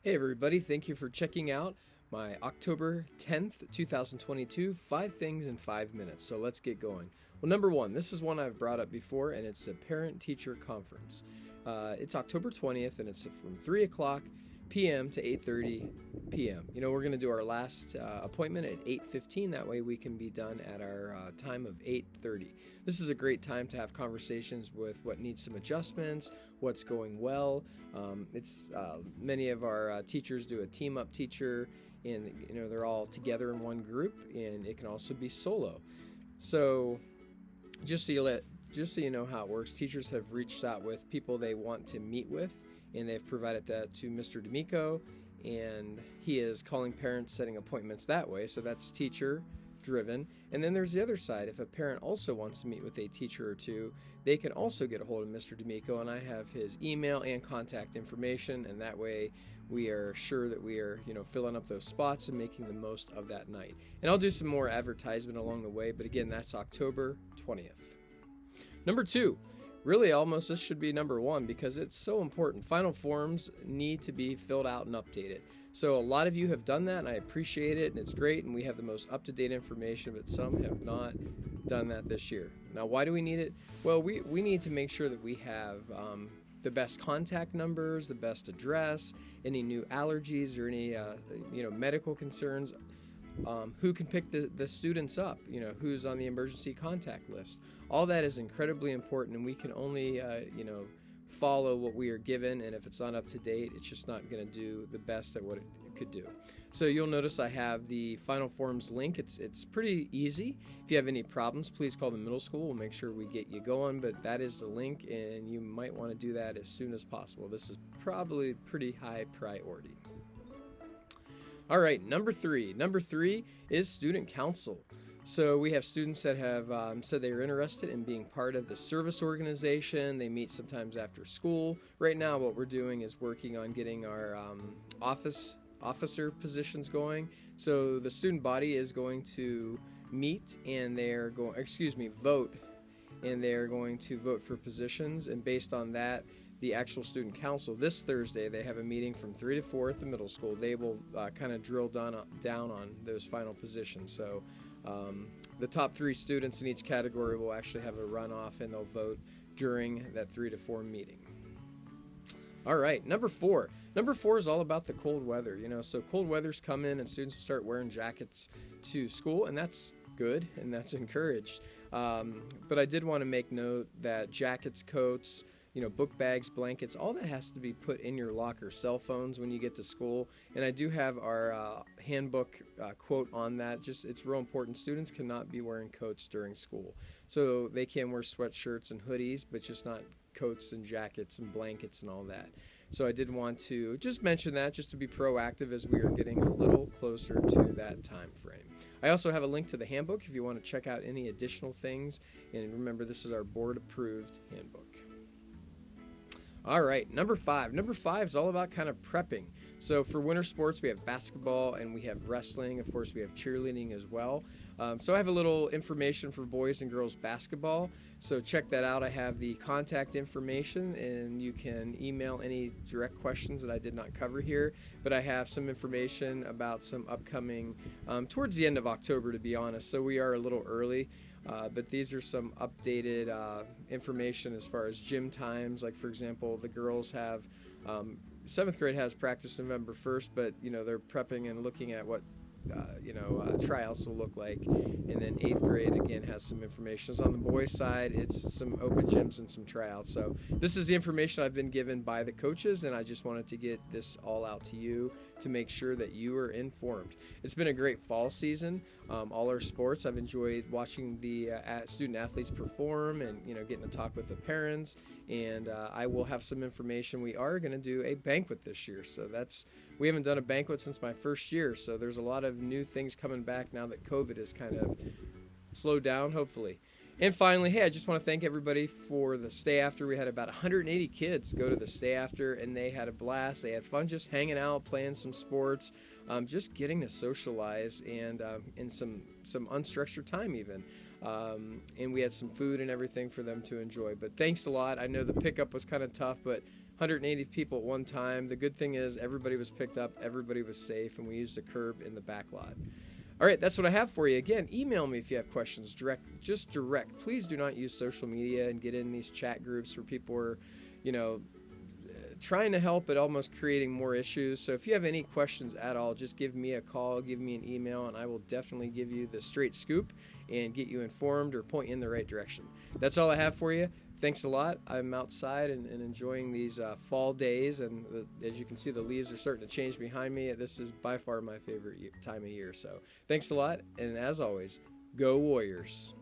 Hey everybody, thank you for checking out my October 10th, 2022 5 Things in 5 Minutes. So let's get going. Well, number one, this is one I've brought up before, and it's a parent-teacher conference. It's October 20th, and it's from 3 o'clock p.m. to 8:30 p.m. We're going to do our last appointment at 8:15. That way we can be done at our time of 8:30. This is a great time to have conversations with what needs some adjustments, what's going well. It's many of our teachers do a team-up teacher, and they're all together in one group, and it can also be solo. So just so you know how it works, teachers have reached out with people they want to meet with, and they've provided that to Mr. D'Amico, and he is calling parents, setting appointments that way. So that's teacher driven. And then there's the other side. If a parent also wants to meet with a teacher or two, they can also get a hold of Mr. D'Amico, and I have his email and contact information, and that way we are sure that we are filling up those spots and making the most of that night. And I'll do some more advertisement along the way, but again, that's October 20th. Number two, really almost this should be number one because it's so important. Final forms need to be filled out and updated. So a lot of you have done that, and I appreciate it, and it's great, and we have the most up-to-date information, but some have not done that this year. Now, why do we need it? Well, we need to make sure that we have the best contact numbers, the best address, any new allergies or any medical concerns. Who can pick the students up, who's on the emergency contact list. All that is incredibly important, and we can only, follow what we are given, and if it's not up to date, it's just not going to do the best at what it could do. So you'll notice I have the Final Forms link. It's pretty easy. If you have any problems, please call the middle school. We'll make sure we get you going, but that is the link, and you might want to do that as soon as possible. This is probably pretty high priority. All right, number three. Number three is student council. So we have students that have said they are interested in being part of the service organization. They meet sometimes after school. Right now what we're doing is working on getting our officer positions going. So the student body is going to meet and vote, and they're going to vote for positions, and based on that, the actual student council this Thursday, they have a meeting from 3 to 4 at the middle school. They will kind of drill down on those final positions. So the top 3 students in each category will actually have a runoff, and they'll vote during that 3 to 4 meeting. All right, number four. Number 4 is all about the cold weather. So cold weather's come in, and students start wearing jackets to school, and that's good, and that's encouraged. But I did want to make note that jackets, coats, book bags, blankets, all that has to be put in your locker. Cell phones when you get to school. And I do have our handbook quote on that. It's real important. Students cannot be wearing coats during school. So they can wear sweatshirts and hoodies, but just not coats and jackets and blankets and all that. So I did want to just mention that, just to be proactive as we are getting a little closer to that time frame. I also have a link to the handbook if you want to check out any additional things. And remember, this is our board-approved handbook. All right, number 5. Number 5 is all about kind of prepping. So for winter sports, we have basketball and we have wrestling. Of course, we have cheerleading as well. So I have a little information for boys and girls basketball. So check that out. I have the contact information, and you can email any direct questions that I did not cover here. But I have some information about some upcoming towards the end of October, to be honest. So we are a little early. But these are some updated information as far as gym times. Like, for example, the girls have 7th grade has practice November 1st, but they're prepping and looking at what tryouts will look like. And then 8th grade again has some information. So on the boys' side, it's some open gyms and some tryouts. So this is the information I've been given by the coaches, and I just wanted to get this all out to you to make sure that you are informed. It's been a great fall season. All our sports, I've enjoyed watching the student athletes perform, and getting to talk with the parents. And I will have some information. We are going to do a banquet this year, so we haven't done a banquet since my first year. So there's a lot of new things coming back now that COVID has kind of slowed down, hopefully. And finally, hey, I just want to thank everybody for the Stay After. We had about 180 kids go to the Stay After, and they had a blast. They had fun just hanging out, playing some sports, just getting to socialize, and some unstructured time even. And we had some food and everything for them to enjoy. But thanks a lot. I know the pickup was kind of tough, but 180 people at one time. The good thing is everybody was picked up, everybody was safe, and we used a curb in the back lot. All right, that's what I have for you. Again, email me if you have questions. Just direct. Please do not use social media and get in these chat groups where people are, trying to help but almost creating more issues. So if you have any questions at all, just give me a call, give me an email, and I will definitely give you the straight scoop and get you informed or point you in the right direction. That's all I have for you. Thanks a lot. I'm outside and enjoying these fall days, and as you can see, the leaves are starting to change behind me. This is by far my favorite time of year. So thanks a lot, and as always, go Warriors.